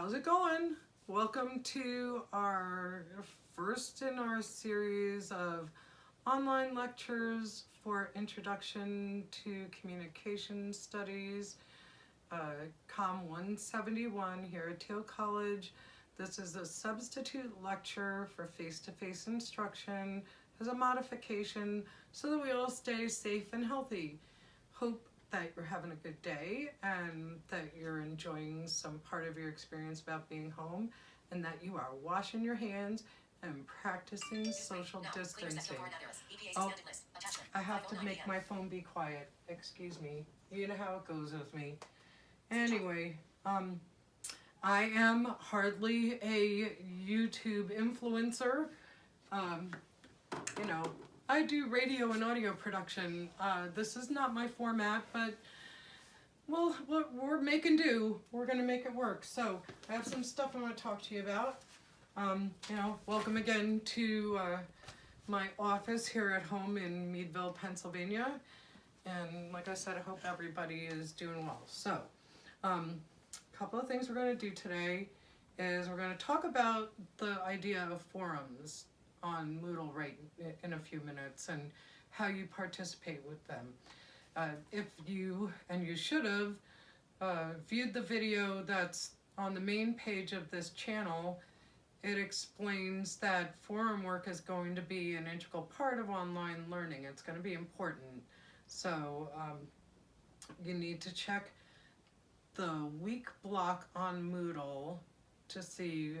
How's it going? Welcome to our first in our series of online lectures for Introduction to Communication Studies, COM 171 here at Teal College. This is a substitute lecture for face-to-face instruction as a modification so that we all stay safe and healthy. Hope that you're having a good day and that you're enjoying some part of your experience about being home and that you are washing your hands and practicing social distancing. Oh, I have to make my phone be quiet. Excuse me. You know how it goes with me. Anyway, I am hardly a YouTube influencer. You know, I do radio and audio production. This is not my format, but well, we're making do. We're gonna make it work. So I have some stuff I want to talk to you about. Welcome again to my office here at home in Meadville, Pennsylvania. And like I said, I hope everybody is doing well. So, a couple of things we're going to do today is we're going to talk about the idea of forums on Moodle right in a few minutes and how you participate with them. If you, and you should have, viewed the video that's on the main page of this channel, it explains that forum work is going to be an integral part of online learning. It's going to be important. So you need to check the week block on Moodle to see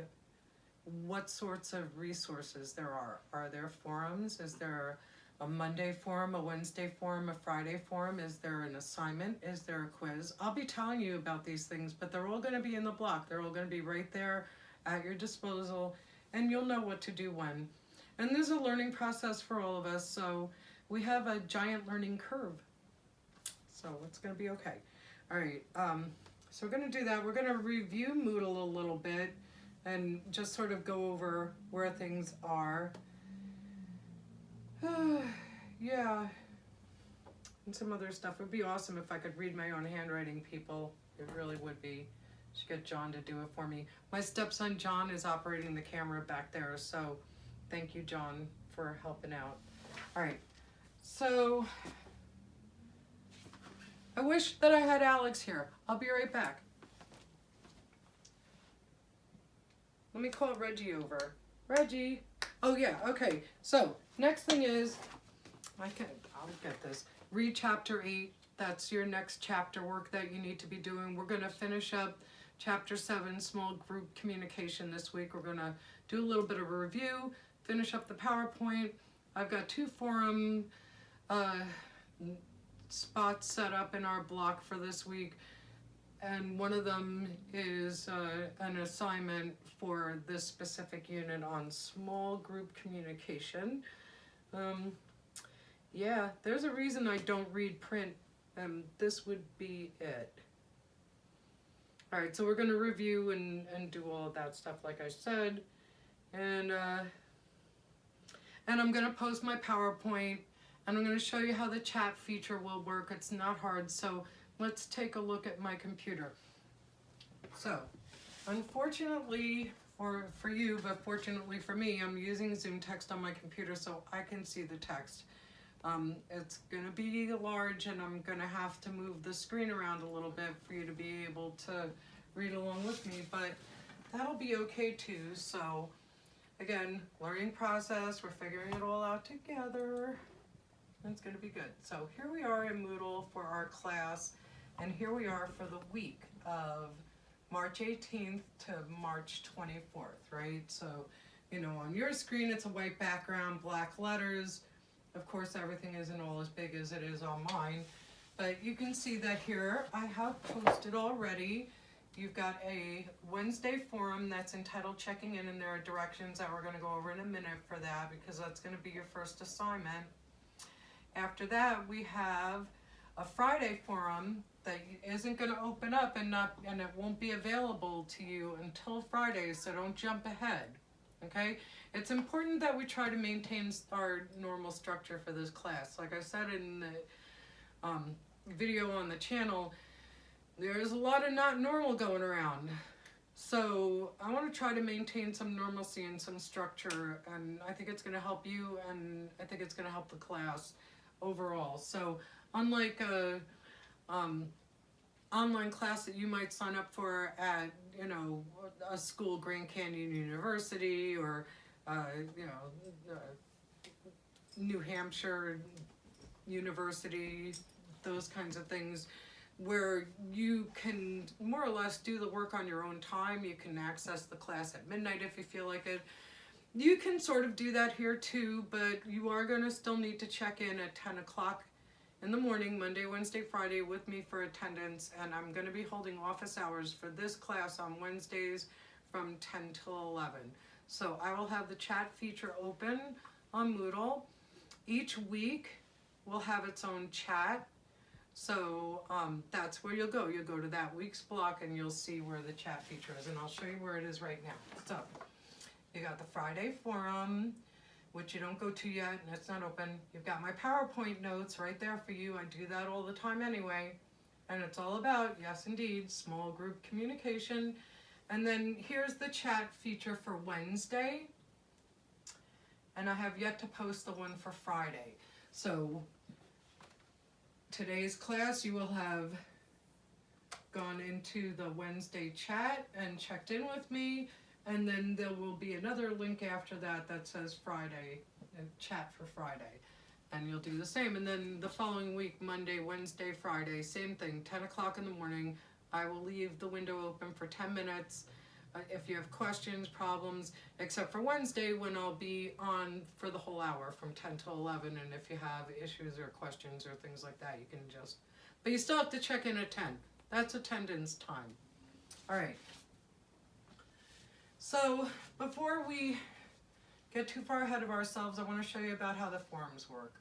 what sorts of resources there are. Are there forums? Is there a Monday forum, a Wednesday forum, a Friday forum? Is there an assignment? Is there a quiz? I'll be telling you about these things, but they're all going to be in the block. They're all going to be right there at your disposal, and you'll know what to do when. And there's a learning process for all of us, so we have a giant learning curve. So it's going to be okay. All right, so we're going to do that. We're going to review Moodle a little bit and just sort of go over where things are. Yeah, and some other stuff. It would be awesome if I could read my own handwriting, people. It really would be. Should get John to do it for me. My stepson John is operating the camera back there, so thank you, John, for helping out. All right, so I wish that I had Alex here. I'll be right back. Let me call Reggie over. Reggie. Oh yeah, okay. So next thing is, I'll get this. Read chapter 8. That's your next chapter work that you need to be doing. We're going to finish up chapter 7, small group communication this week. We're going to do a little bit of a review, finish up the PowerPoint. I've got 2 forum spots set up in our block for this week. And one of them is an assignment for this specific unit on small group communication. Yeah, there's a reason I don't read print, and this would be it. All right, so we're going to review and do all of that stuff, like I said. And I'm going to post my PowerPoint, and I'm going to show you how the chat feature will work. It's not hard, so let's take a look at my computer. So, unfortunately, or for you, but fortunately for me, I'm using Zoom text on my computer so I can see the text. It's going to be large, and I'm going to have to move the screen around a little bit for you to be able to read along with me, but that'll be okay too. So, again, learning process, we're figuring it all out together. It's going to be good. So here we are in Moodle for our class, and here we are for the week of March 18th to March 24th, right? So, you know, on your screen it's a white background, black letters. Of course, everything isn't all as big as it is on mine, but you can see that here I have posted already. You've got a Wednesday forum that's entitled Checking In, and there are directions that we're going to go over in a minute for that because that's going to be your first assignment. After that, we have a Friday forum that isn't going to open up and it won't be available to you until Friday, so don't jump ahead. Okay? It's important that we try to maintain our normal structure for this class. Like I said in the video on the channel, there's a lot of not normal going around. So I want to try to maintain some normalcy and some structure, and I think it's going to help you, and I think it's going to help the class overall. So unlike a online class that you might sign up for at, you know, a school, Grand Canyon University, or you know, New Hampshire University, those kinds of things, where you can more or less do the work on your own time. You can access the class at midnight if you feel like it. You can sort of do that here too, but you are going to still need to check in at 10 o'clock in the morning, Monday, Wednesday, Friday, with me for attendance, and I'm going to be holding office hours for this class on Wednesdays from 10 till 11. So I will have the chat feature open on Moodle. Each week will have its own chat. So that's where you'll go. You'll go to that week's block and you'll see where the chat feature is. And I'll show you where it is right now. So you got the Friday forum, which you don't go to yet and it's not open. You've got my PowerPoint notes right there for you. I do that all the time anyway. And it's all about, yes indeed, small group communication. And then here's the chat feature for Wednesday. And I have yet to post the one for Friday. So today's class, you will have gone into the Wednesday chat and checked in with me, and then there will be another link after that that says Friday, chat for Friday, and you'll do the same. And then the following week, Monday, Wednesday, Friday, same thing, 10 o'clock in the morning. I will leave the window open for 10 minutes if you have questions, problems, except for Wednesday when I'll be on for the whole hour from 10 to 11, and if you have issues or questions or things like that, you can just, but you still have to check in at 10. That's attendance time. All right. So before we get too far ahead of ourselves, I want to show you about how the forums work.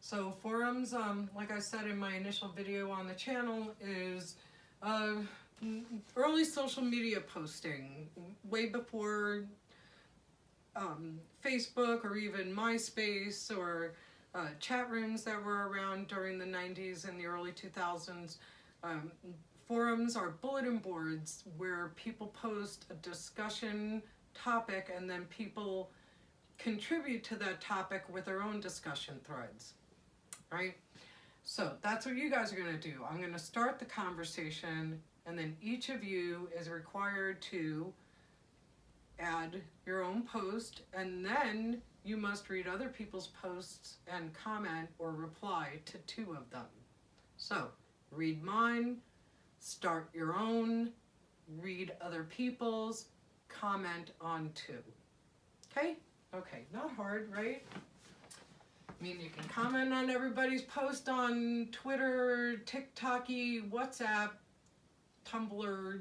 So forums, like I said in my initial video on the channel, is early social media posting, way before Facebook or even MySpace or chat rooms that were around during the 90s and the early 2000s. Forums are bulletin boards where people post a discussion topic and then people contribute to that topic with their own discussion threads, right? So that's what you guys are going to do. I'm going to start the conversation, and then each of you is required to add your own post, and then you must read other people's posts and comment or reply to 2 of them. So read mine, start your own, read other people's, comment on 2. Okay? Okay, not hard, right? I mean, you can comment on everybody's post on Twitter, TikTok-y, WhatsApp, Tumblr,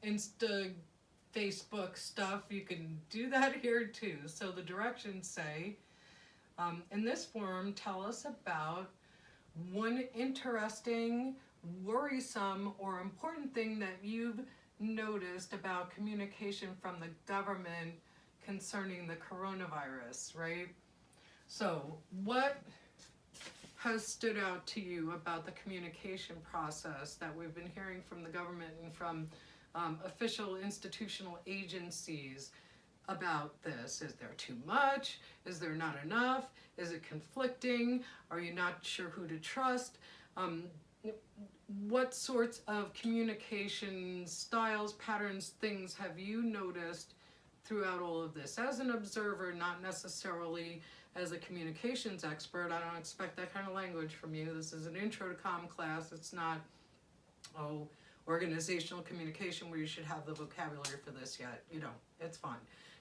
Insta, Facebook stuff. You can do that here too. So the directions say, in this forum, tell us about one interesting, worrisome, or important thing that you've noticed about communication from the government concerning the coronavirus, right? So what has stood out to you about the communication process that we've been hearing from the government and from official institutional agencies about this? Is there too much? Is there not enough? Is it conflicting? Are you not sure who to trust? What sorts of communication styles, patterns, things have you noticed throughout all of this? As an observer, not necessarily as a communications expert. I don't expect that kind of language from you. This is an intro to comm class. It's not, organizational communication where you should have the vocabulary for this yet. You don't. It's fine.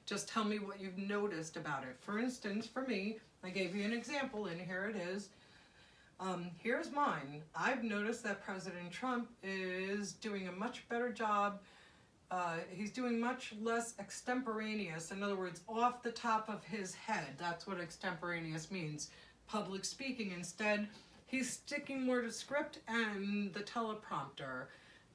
Just tell me what you've noticed about it. For instance, for me, I gave you an example, and here it is. Here's mine. I've noticed that President Trump is doing a much better job. He's doing much less extemporaneous, in other words, off the top of his head. That's what extemporaneous means, public speaking. Instead, he's sticking more to script and the teleprompter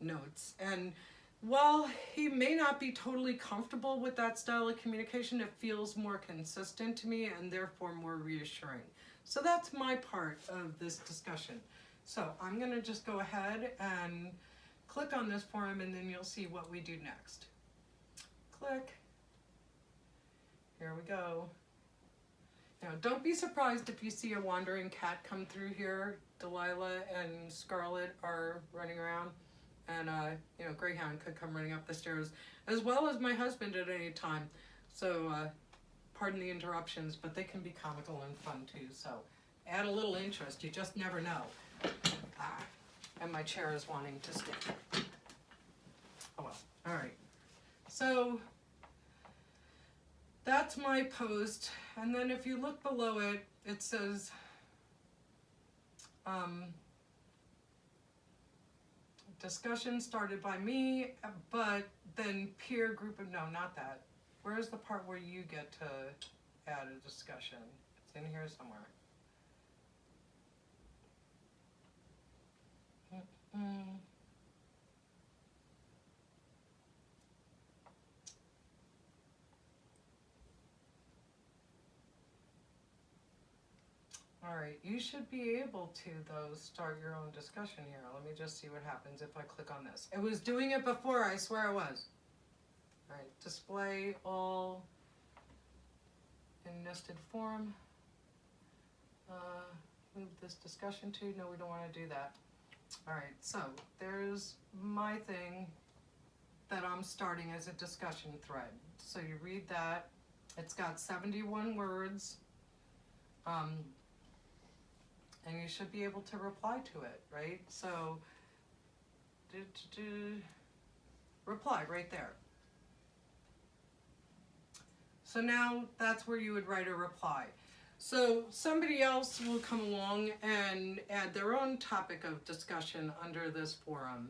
notes. And while he may not be totally comfortable with that style of communication, it feels more consistent to me and therefore more reassuring. So that's my part of this discussion. So I'm going to just go ahead and click on this forum and then you'll see what we do next. Click. Here we go. Now, don't be surprised if you see a wandering cat come through here. Delilah and Scarlett are running around, and you know, Greyhound could come running up the stairs, as well as my husband at any time. So, pardon the interruptions, but they can be comical and fun too. So, add a little interest. You just never know. And my chair is wanting to stick. Oh well. All right. So that's my post, and then if you look below it, it says discussion started by me, but then peer group of, no, not that. Where's the part where you get to add a discussion? It's in here somewhere. All right, you should be able to, though, start your own discussion here. Let me just see what happens if I click on this. It was doing it before, I swear it was. All right, display all in nested form. Move this discussion to, no, we don't want to do that. All right, so there's my thing that I'm starting as a discussion thread. So you read that. It's got 71 words. And you should be able to reply to it, right? So, reply right there. So now that's where you would write a reply. So somebody else will come along and add their own topic of discussion under this forum,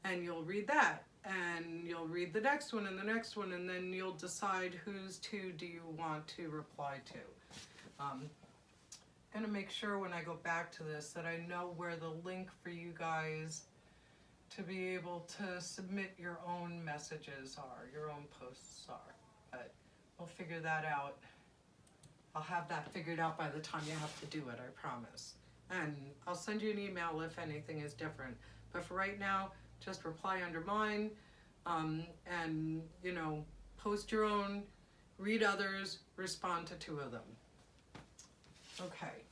and you'll read that, and you'll read the next one and the next one, and then you'll decide whose two do you want to reply to. I'm gonna make sure when I go back to this that I know where the link for you guys to be able to submit your own messages are, your own posts are, but we'll figure that out. I'll have that figured out by the time you have to do it, I promise. And I'll send you an email if anything is different. But for right now, just reply under mine, and, you know, post your own, read others, respond to two of them. Okay.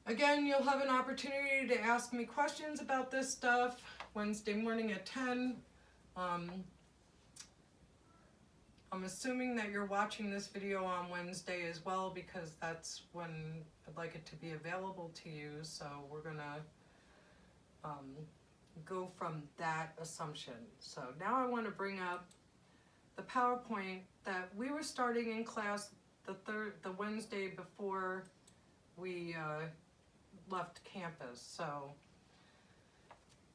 Again, you'll have an opportunity to ask me questions about this stuff Wednesday morning at 10. I'm assuming that you're watching this video on Wednesday as well, because that's when I'd like it to be available to you. So we're gonna go from that assumption. So now I want to bring up the PowerPoint that we were starting in class the Wednesday before we left campus. So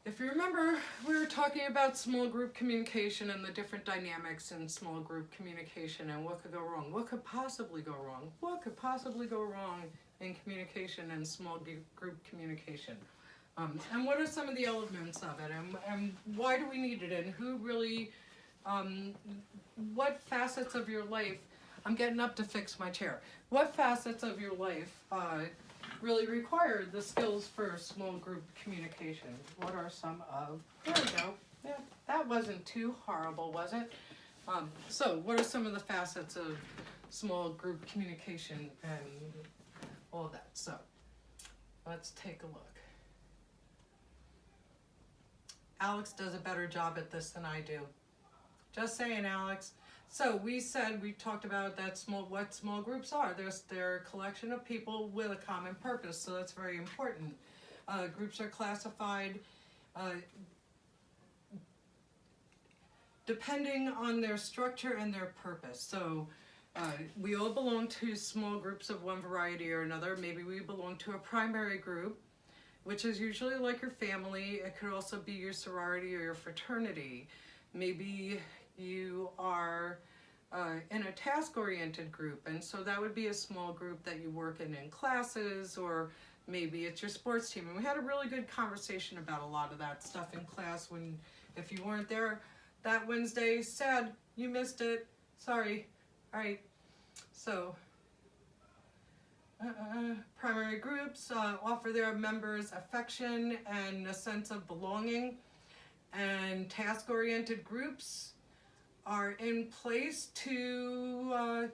if you remember, we were talking about small group communication and the different dynamics in small group communication and what could go wrong. What could possibly go wrong? What could possibly go wrong in communication and small group communication? And what are some of the elements of it? And why do we need it? And who really, what facets of your life, I'm getting up to fix my chair. What facets of your life really require the skills for small group communication? What are some of, there we go. Yeah, that wasn't too horrible, was it? So what are some of the facets of small group communication and all of that? So let's take a look. Alex does a better job at this than I do. Just saying, Alex. So we talked about that what small groups are. They're a collection of people with a common purpose, so that's very important. Groups are classified depending on their structure and their purpose. So we all belong to small groups of one variety or another. Maybe we belong to a primary group, which is usually like your family. It could also be your sorority or your fraternity. Maybe you are in a task-oriented group, and so that would be a small group that you work in classes, or maybe it's your sports team. And we had a really good conversation about a lot of that stuff in class. If you weren't there that Wednesday, sad, you missed it. Sorry. All right. So primary groups offer their members affection and a sense of belonging. And task-oriented groups are in place to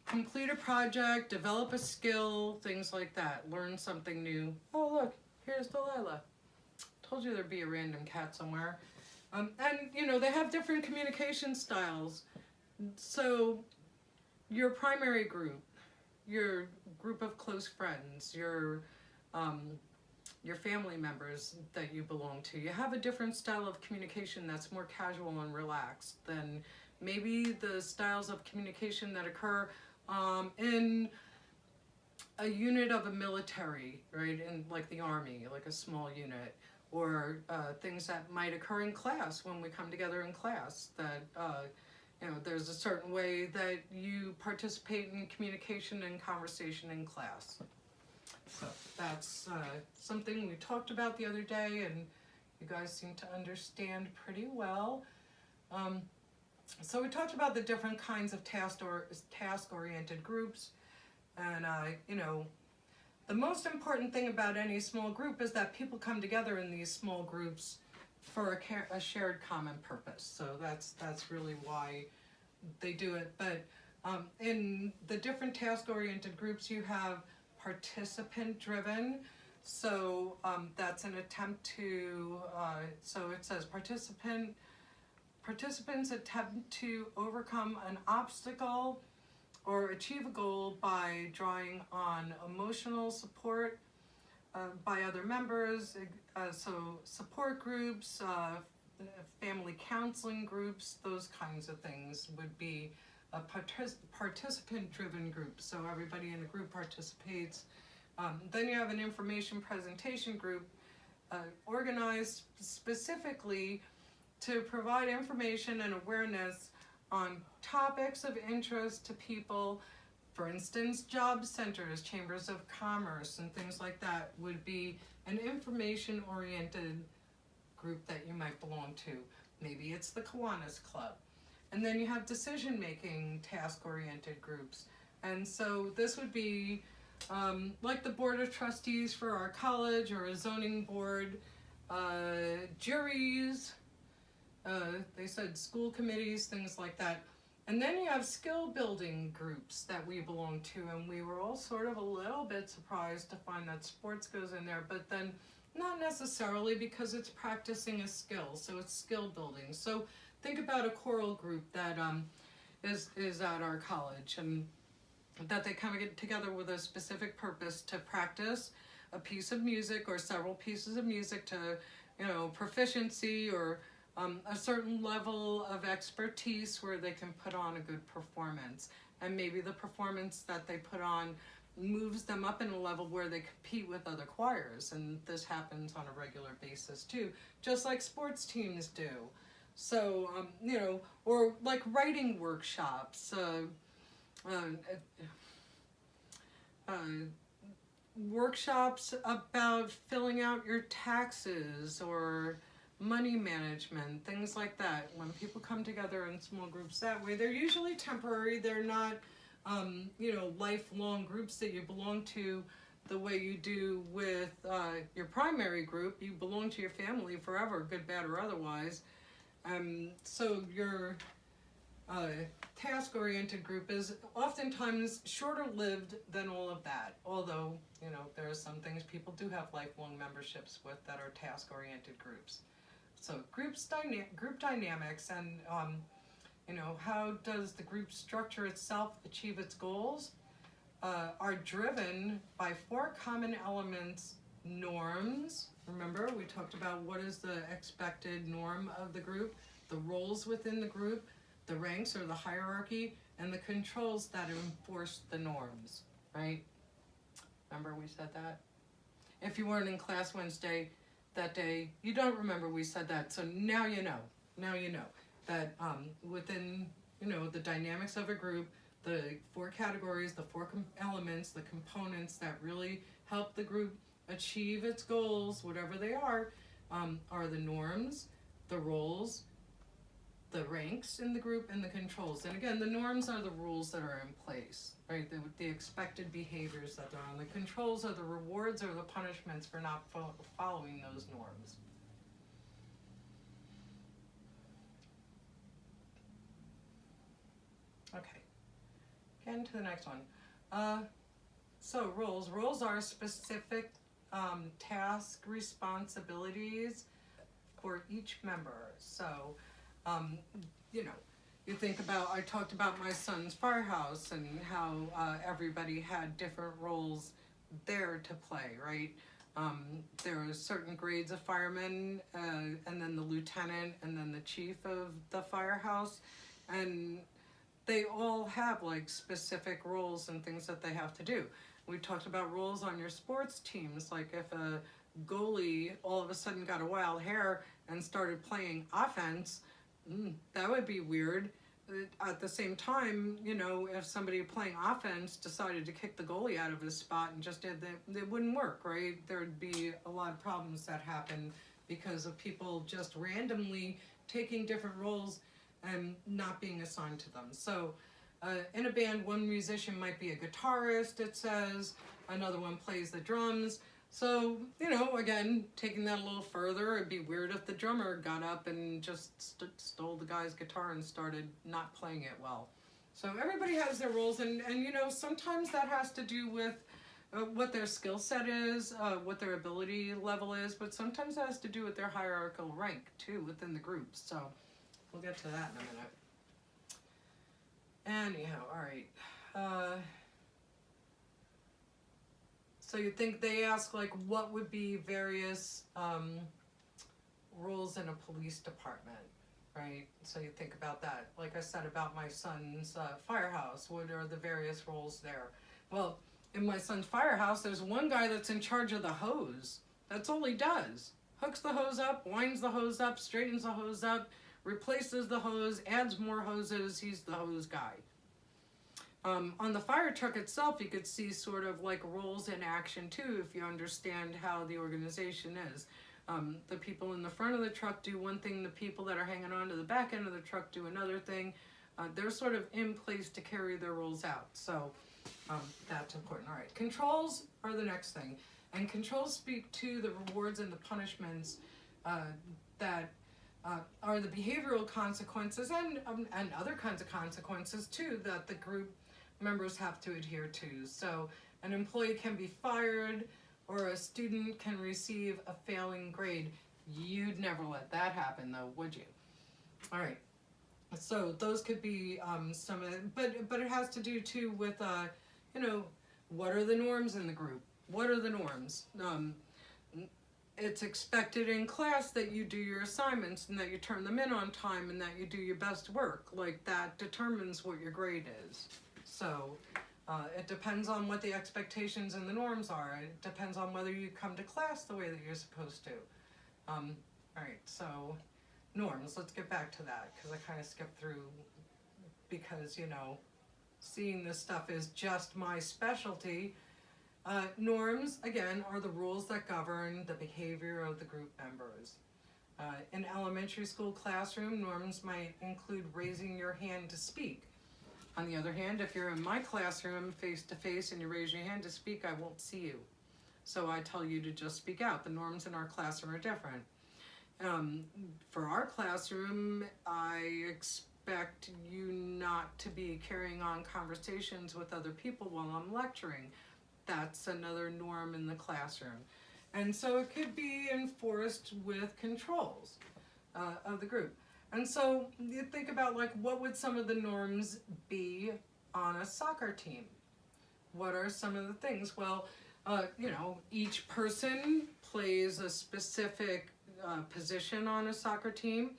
complete a project, develop a skill, things like that, learn something new. Oh, look, here's Delilah. Told you there'd be a random cat somewhere. And, you know, they have different communication styles. So your primary group, your group of close friends, your family members that you belong to, you have a different style of communication that's more casual and relaxed than maybe the styles of communication that occur in a unit of a military, right? In like the Army, like a small unit, or things that might occur in class when we come together in class. That you know, there's a certain way that you participate in communication and conversation in class. So that's something we talked about the other day, and you guys seem to understand pretty well. So we talked about the different kinds of task-oriented groups, and you know, the most important thing about any small group is that people come together in these small groups for a shared common purpose. So that's really why they do it. But in the different task-oriented groups, you have participant-driven. So that's an attempt to, so it says participants attempt to overcome an obstacle or achieve a goal by drawing on emotional support by other members, so support groups, family counseling groups, those kinds of things would be a participant-driven group. So everybody in the group participates. Then you have an information presentation group organized specifically to provide information and awareness on topics of interest to people. For instance, job centers, chambers of commerce, and things like that would be an information-oriented group that you might belong to. Maybe it's the Kiwanis Club. And then you have decision-making task-oriented groups. And so this would be like the Board of Trustees for our college, or a zoning board, juries, they said school committees, things like that. And then you have skill building groups that we belong to, and we were all sort of a little bit surprised to find that sports goes in there, but then not necessarily, because it's practicing a skill, so it's skill building. So think about a choral group that is at our college, and that they kind of get together with a specific purpose to practice a piece of music or several pieces of music to, you know, proficiency, or a certain level of expertise where they can put on a good performance. And maybe the performance that they put on moves them up in a level where they compete with other choirs. And this happens on a regular basis too, just like sports teams do. So, you know, or like writing workshops, workshops about filling out your taxes, or money management, things like that. When people come together in small groups that way, they're usually temporary. They're not, you know, lifelong groups that you belong to the way you do with your primary group. You belong to your family forever, good, bad, or otherwise. So your task-oriented group is oftentimes shorter-lived than all of that. Although, you know, there are some things people do have lifelong memberships with that are task-oriented groups. So group dynamics, and you know, how does the group structure itself achieve its goals, are driven by 4 common elements: norms. Remember, we talked about what is the expected norm of the group, the roles within the group, the ranks or the hierarchy, and the controls that enforce the norms, right? Remember we said that? If you weren't in class Wednesday that day, you don't remember we said that, so now you know. Now you know that within, you know, the dynamics of a group, the 4 categories, the 4 elements, the components that really help the group achieve its goals, whatever they are the norms, the roles, the ranks in the group, and the controls. And again, the norms are the rules that are in place, right? The expected behaviors that are on. The controls are the rewards or the punishments for not following those norms. Okay, getting to the next one. So roles. Roles are specific task responsibilities for each member. So, you know, you think about, I talked about my son's firehouse and how everybody had different roles there to play, right? There are certain grades of firemen, and then the lieutenant, and then the chief of the firehouse, and they all have like specific roles and things that they have to do. We talked about roles on your sports teams, like if a goalie all of a sudden got a wild hair and started playing offense, that would be weird. At the same time, you know, if somebody playing offense decided to kick the goalie out of his spot and just did that, it wouldn't work, right? There'd be a lot of problems that happen because of people just randomly taking different roles and not being assigned to them. So in a band, one musician might be a guitarist, it says, another one plays the drums. So, you know, again, taking that a little further, it'd be weird if the drummer got up and just stole the guy's guitar and started not playing it well. So everybody has their roles, and you know, sometimes that has to do with what their skill set is, what their ability level is, but sometimes that has to do with their hierarchical rank, too, within the group. So we'll get to that in a minute. Anyhow, all right. So you think they ask like what would be various roles in a police department, right? So you think about that. Like I said about my son's firehouse, what are the various roles there? Well, in my son's firehouse, there's one guy that's in charge of the hose. That's all he does. Hooks the hose up, winds the hose up, straightens the hose up, replaces the hose, adds more hoses. He's the hose guy. On the fire truck itself, you could see sort of like roles in action too, if you understand how the organization is. The people in the front of the truck do one thing, the people that are hanging on to the back end of the truck do another thing. They're sort of in place to carry their roles out. So that's important. All right, controls are the next thing. And controls speak to the rewards and the punishments that are the behavioral consequences and other kinds of consequences too that the group members have to adhere to. So an employee can be fired or a student can receive a failing grade. You'd never let that happen though, would you? All right. So those could be some of it, but it has to do too with, you know, what are the norms in the group? What are the norms? It's expected in class that you do your assignments and that you turn them in on time and that you do your best work. Like that determines what your grade is. So it depends on what the expectations and the norms are. It depends on whether you come to class the way that you're supposed to. All right, so norms, let's get back to that because I kind of skipped through because, you know, seeing this stuff is just my specialty. Norms, again, are the rules that govern the behavior of the group members. In elementary school classroom, norms might include raising your hand to speak. On the other hand, if you're in my classroom face to face and you raise your hand to speak, I won't see you. So I tell you to just speak out. The norms in our classroom are different. For our classroom, I expect you not to be carrying on conversations with other people while I'm lecturing. That's another norm in the classroom. And so it could be enforced with controls of the group. And so you think about like what would some of the norms be on a soccer team? What are some of the things? Well, you know, each person plays a specific position on a soccer team.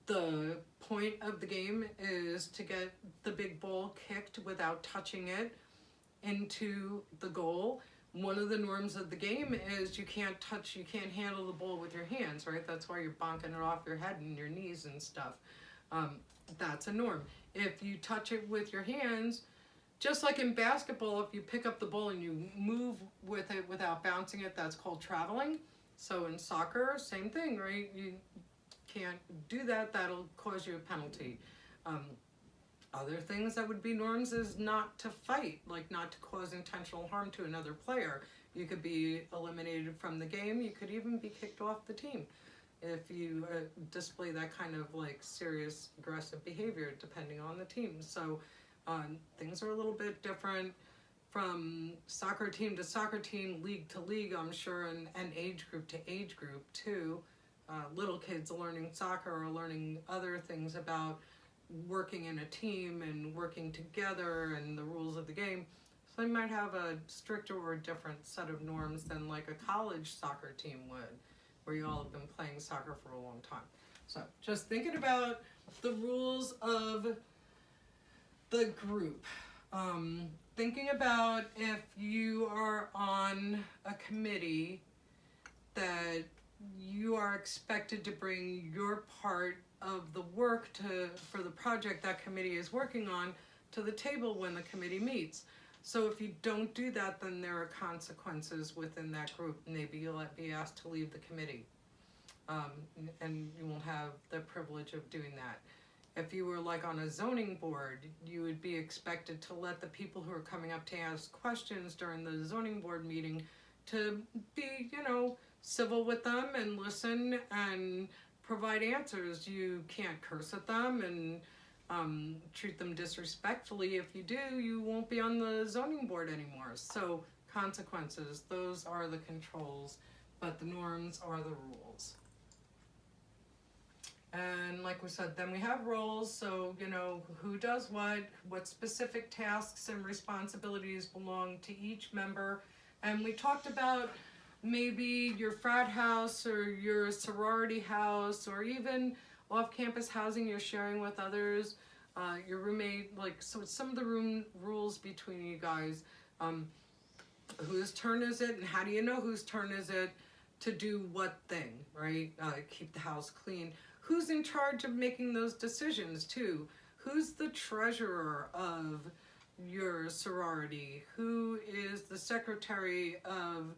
The point of the game is to get the big ball kicked without touching it into the goal. One of the norms of the game is you can't handle the ball with your hands, right? That's why you're bonking it off your head and your knees and stuff. That's a norm. If you touch it with your hands, just like in basketball, if you pick up the ball and you move with it without bouncing it, that's called traveling. So in soccer, same thing, right? You can't do that. That'll cause you a penalty. Other things that would be norms is not to fight, like not to cause intentional harm to another player. You could be eliminated from the game. You could even be kicked off the team. if you display that kind of like serious aggressive behavior depending on the team. So things are a little bit different from soccer team to soccer team, league to league, I'm sure, and age group to age group too. Little kids learning soccer or learning other things about working in a team and working together and the rules of the game. So they might have a stricter or different set of norms than like a college soccer team would, where you all have been playing soccer for a long time. So just thinking about the rules of the group. Thinking about if you are on a committee that you are expected to bring your part of the work for the project that committee is working on to the table when the committee meets. So if you don't do that, then there are consequences within that group. Maybe you'll be asked to leave the committee, and you won't have the privilege of doing that. If you were like on a zoning board, you would be expected to let the people who are coming up to ask questions during the zoning board meeting to be, civil with them and listen and provide answers. You can't curse at them and treat them disrespectfully. If you do, you won't be on the zoning board anymore. So consequences, those are the controls, but the norms are the rules. And like we said, then we have roles, so who does what specific tasks and responsibilities belong to each member. And we talked about maybe your frat house or your sorority house or even off-campus housing you're sharing with others, your roommate, so it's some of the rules between you guys. Whose turn is it and how do you know whose turn is it to do what thing, right? Keep the house clean. Who's in charge of making those decisions too? Who's the treasurer of your sorority? Who is the secretary of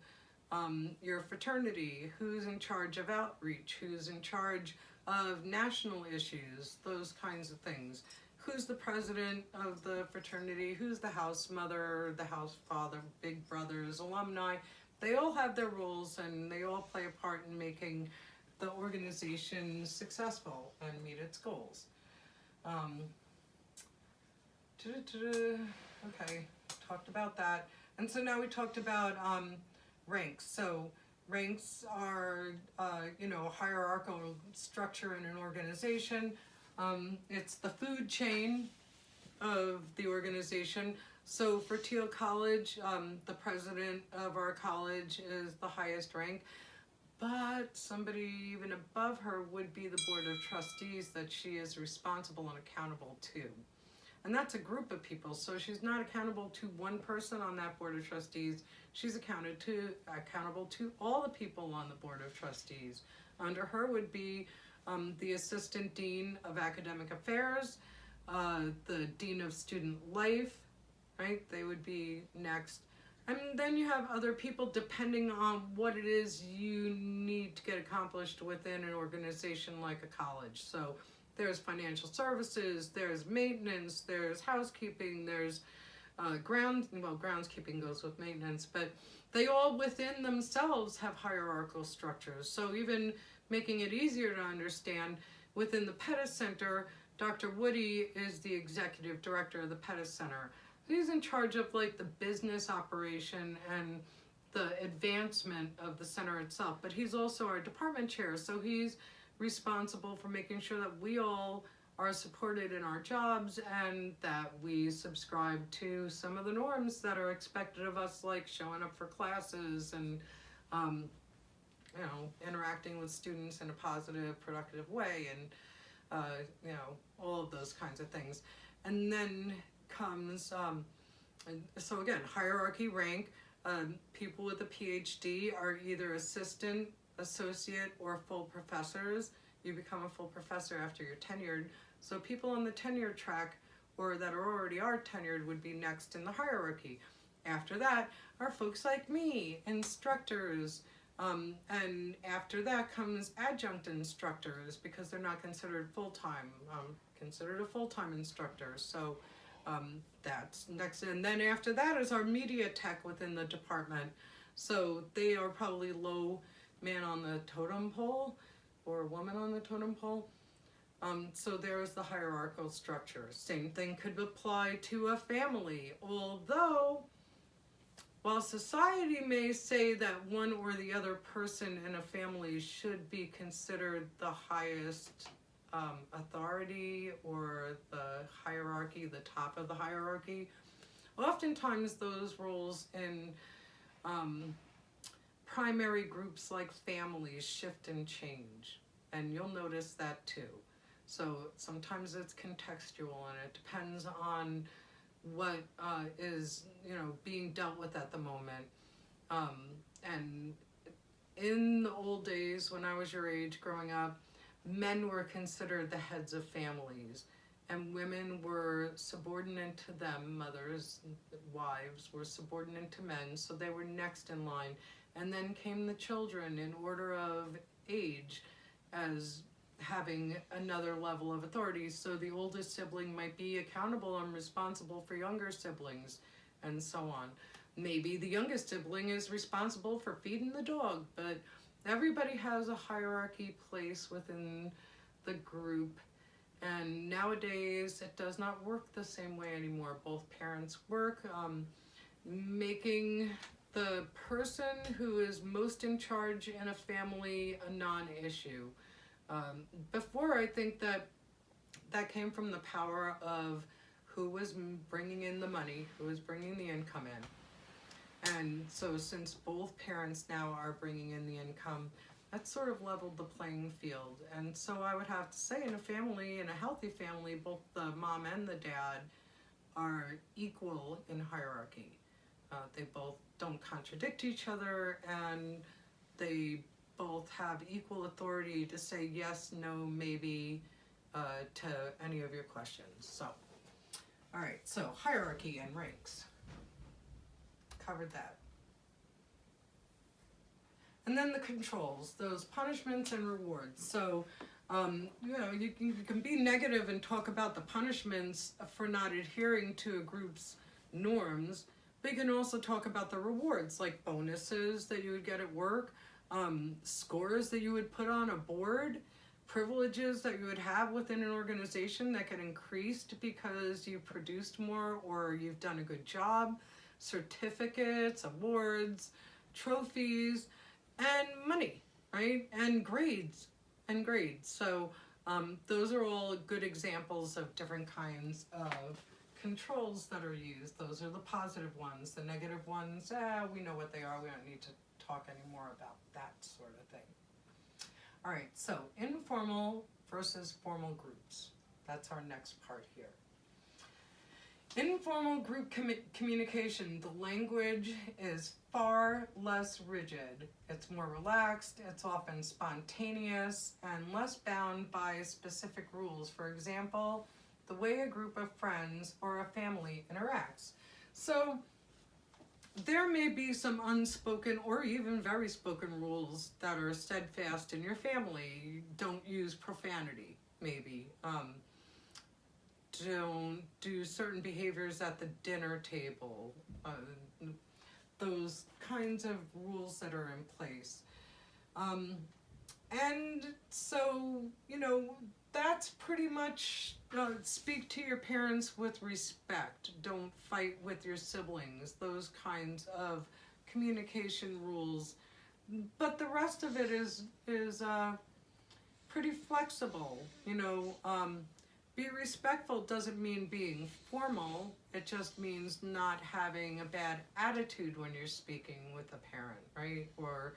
your fraternity? Who's in charge of outreach? Who's in charge of national issues? Those kinds of things. Who's the president of the fraternity? Who's the house mother, the house father, big brothers, alumni? They all have their roles and they all play a part in making the organization successful and meet its goals. Okay, talked about that. And so now we talked about ranks. So ranks are, hierarchical structure in an organization. It's the food chain of the organization. So for Teal College, the president of our college is the highest rank. But somebody even above her would be the board of trustees that she is responsible and accountable to. And that's a group of people, so she's not accountable to one person on that board of trustees. She's accountable to all the people on the board of trustees. Under her would be the assistant dean of academic affairs, the dean of student life, right? They would be next. And then you have other people depending on what it is you need to get accomplished within an organization like a college. So there's financial services, there's maintenance, there's housekeeping, there's groundskeeping goes with maintenance, but they all within themselves have hierarchical structures. So even making it easier to understand, within the Pettis Center, Dr. Woody is the executive director of the Pettis Center. He's in charge of the business operation and the advancement of the center itself, but he's also our department chair, so he's responsible for making sure that we all are supported in our jobs and that we subscribe to some of the norms that are expected of us, like showing up for classes and interacting with students in a positive, productive way, and all of those kinds of things. And then comes, so again, hierarchy, rank. People with a PhD are either assistant, associate, or full professors. You become a full professor after you're tenured. So people on the tenure track or that already are tenured would be next in the hierarchy. After that are folks like me, instructors, and after that comes adjunct instructors because they're not considered full-time. Considered a full-time instructor. So that's next, and then after that is our media tech within the department. So they are probably low man on the totem pole. or a woman on the totem pole. So there's the hierarchical structure. Same thing could apply to a family, although while society may say that one or the other person in a family should be considered the highest authority or the hierarchy, the top of the hierarchy, oftentimes those roles in primary groups like families shift and change. And you'll notice that too. So sometimes it's contextual and it depends on what is being dealt with at the moment. And in the old days, when I was your age growing up, men were considered the heads of families and women were subordinate to them. Mothers, wives were subordinate to men, so they were next in line. And then came the children in order of age as having another level of authority. So the oldest sibling might be accountable and responsible for younger siblings, and so on. Maybe the youngest sibling is responsible for feeding the dog, but everybody has a hierarchy place within the group. And nowadays it does not work the same way anymore. Both parents work, making the person who is most in charge in a family a non-issue. Before, I think that came from the power of who was bringing in the money, who was bringing the income in. And so since both parents now are bringing in the income, that sort of leveled the playing field. And so I would have to say, in a family, in a healthy family, both the mom and the dad are equal in hierarchy. They both don't contradict each other, and they both have equal authority to say yes, no, maybe to any of your questions. So, all right, so hierarchy and ranks. Covered that. And then the controls, those punishments and rewards. So, you can be negative and talk about the punishments for not adhering to a group's norms, but you can also talk about the rewards, like bonuses that you would get at work, scores that you would put on a board, privileges that you would have within an organization that get increased because you produced more or you've done a good job, certificates, awards, trophies, and money, right? And grades. So those are all good examples of different kinds of controls that are used. Those are the positive ones. The negative ones, we know what they are. We don't need to talk anymore about that sort of thing. All right, so informal versus formal groups. That's our next part here. Informal group communication, the language is far less rigid. It's more relaxed, it's often spontaneous, and less bound by specific rules. For example, the way a group of friends or a family interacts. So there may be some unspoken or even very spoken rules that are steadfast in your family. Don't use profanity, maybe. Don't do certain behaviors at the dinner table. Those kinds of rules that are in place. And so, that's pretty much speak to your parents with respect. Don't fight with your siblings. Those kinds of communication rules. But the rest of it is pretty flexible. Be respectful doesn't mean being formal. It just means not having a bad attitude when you're speaking with a parent, right? Or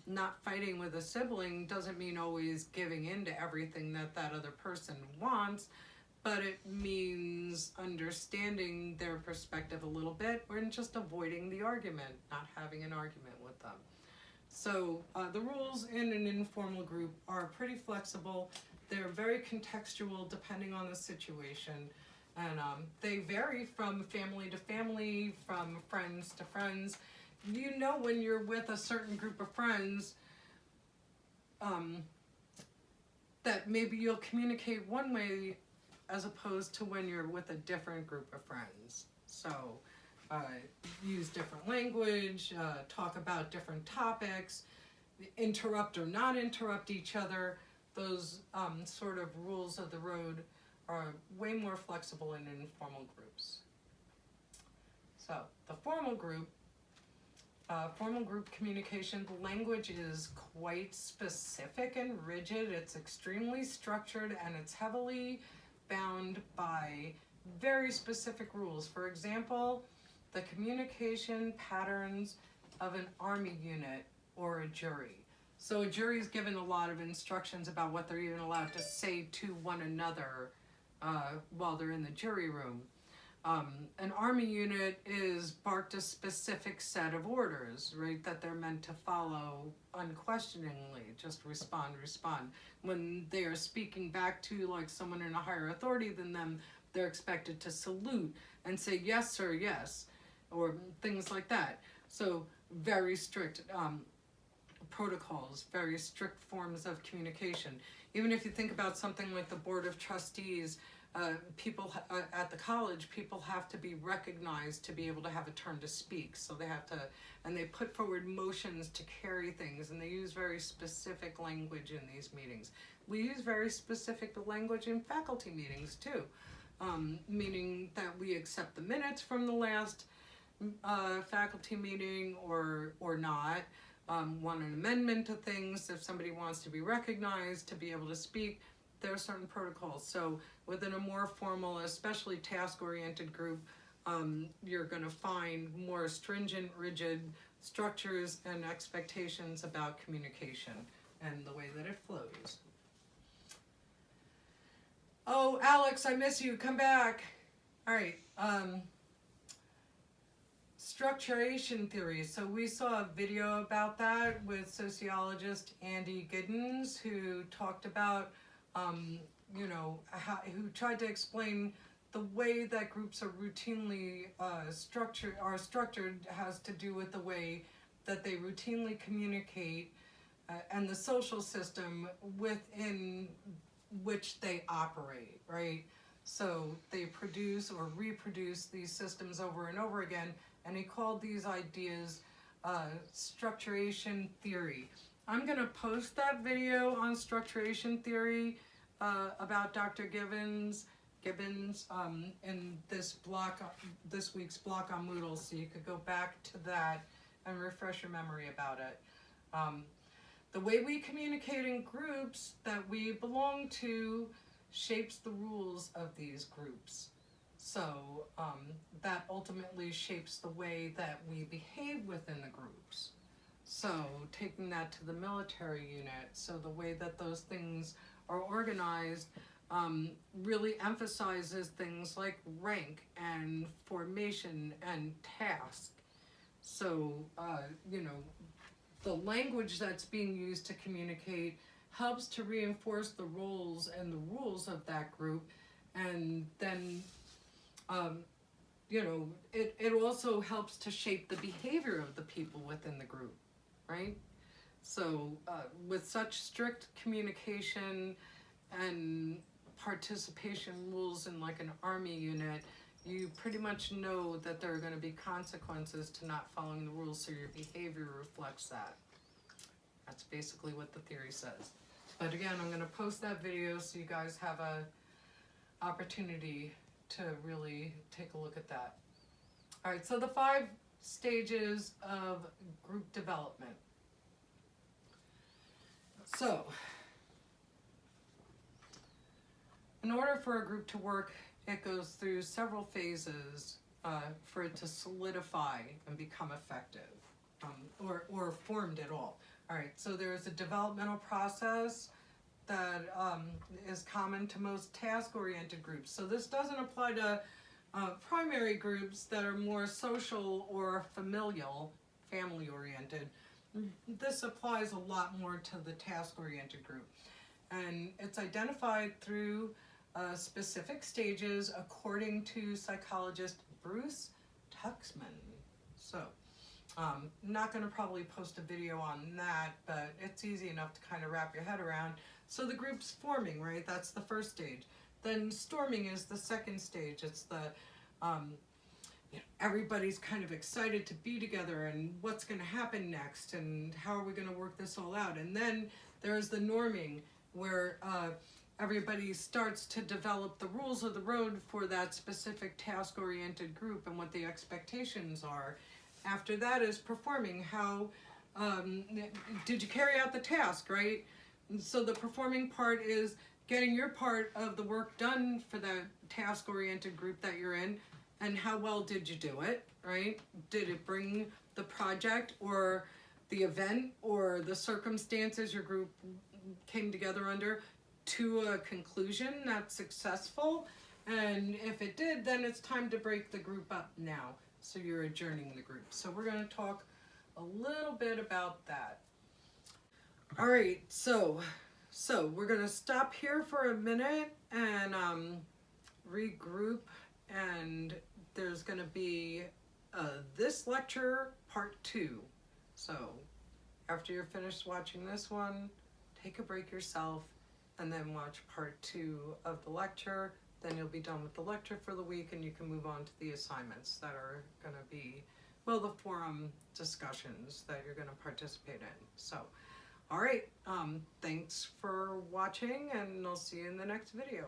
not fighting with a sibling doesn't mean always giving in to everything that other person wants, but it means understanding their perspective a little bit and just avoiding the argument, not having an argument with them. So the rules in an informal group are pretty flexible. They're very contextual depending on the situation, and they vary from family to family, from friends to friends. When you're with a certain group of friends, that maybe you'll communicate one way as opposed to when you're with a different group of friends. So use different language, talk about different topics, interrupt or not interrupt each other. Those sort of rules of the road are way more flexible in informal groups. So the formal group communication, the language is quite specific and rigid. It's extremely structured, and it's heavily bound by very specific rules. For example, the communication patterns of an army unit or a jury. So a jury is given a lot of instructions about what they're even allowed to say to one another while they're in the jury room. An army unit is barked a specific set of orders, right, that they're meant to follow unquestioningly, just respond. When they are speaking back to like someone in a higher authority than them, they're expected to salute and say, yes, sir, yes, or things like that. So very strict protocols, very strict forms of communication. Even if you think about something like the Board of Trustees, people at the college, people have to be recognized to be able to have a turn to speak. So they have to, and they put forward motions to carry things, and they use very specific language in these meetings. We use very specific language in faculty meetings too, meaning that we accept the minutes from the last faculty meeting or not. Want an amendment to things if somebody wants to be recognized to be able to speak. There are certain protocols. So within a more formal, especially task-oriented group, you're going to find more stringent, rigid structures and expectations about communication and the way that it flows. Oh, Alex, I miss you. Come back. All right. Structuration theory. So we saw a video about that with sociologist Andy Giddens, who talked about who tried to explain the way that groups are routinely structured has to do with the way that they routinely communicate and the social system within which they operate, right? So they produce or reproduce these systems over and over again, and he called these ideas structuration theory. I'm going to post that video on structuration theory about Dr. Gibbons in this week's block on Moodle, so you could go back to that and refresh your memory about it. The way we communicate in groups that we belong to shapes the rules of these groups. So that ultimately shapes the way that we behave within the groups. So taking that to the military unit, so the way that those things are organized really emphasizes things like rank and formation and task. So, the language that's being used to communicate helps to reinforce the roles and the rules of that group. And then, it also helps to shape the behavior of the people within the group, right? So with such strict communication and participation rules in like an army unit, you pretty much know that there are going to be consequences to not following the rules, so your behavior reflects that. That's basically what the theory says. But again, I'm going to post that video so you guys have a opportunity to really take a look at that. All right, so the 5 stages of group development. So, in order for a group to work, it goes through several phases for it to solidify and become effective, or formed at all. All right, so there's a developmental process that is common to most task-oriented groups. So this doesn't apply to primary groups that are more social or familial, family-oriented. This applies a lot more to the task-oriented group. And it's identified through specific stages according to psychologist Bruce Tuxman. So, not going to probably post a video on that, but it's easy enough to kind of wrap your head around. So the group's forming, right? That's the first stage. Then storming is the second stage. It's the everybody's kind of excited to be together and what's going to happen next and how are we going to work this all out. And then there's the norming where everybody starts to develop the rules of the road for that specific task-oriented group and what the expectations are. After that is performing. How did you carry out the task, right? And so the performing part is getting your part of the work done for the task-oriented group that you're in, and how well did you do it, right? Did it bring the project or the event or the circumstances your group came together under to a conclusion that's successful? And if it did, then it's time to break the group up now. So you're adjourning the group. So we're going to talk a little bit about that. All right, so we're going to stop here for a minute and regroup, and there's going to be this lecture part 2. So after you're finished watching this one, take a break yourself and then watch part 2 of the lecture. Then you'll be done with the lecture for the week and you can move on to the assignments that are going to be, well, the forum discussions that you're going to participate in. So, all right, thanks for watching, and I'll see you in the next video.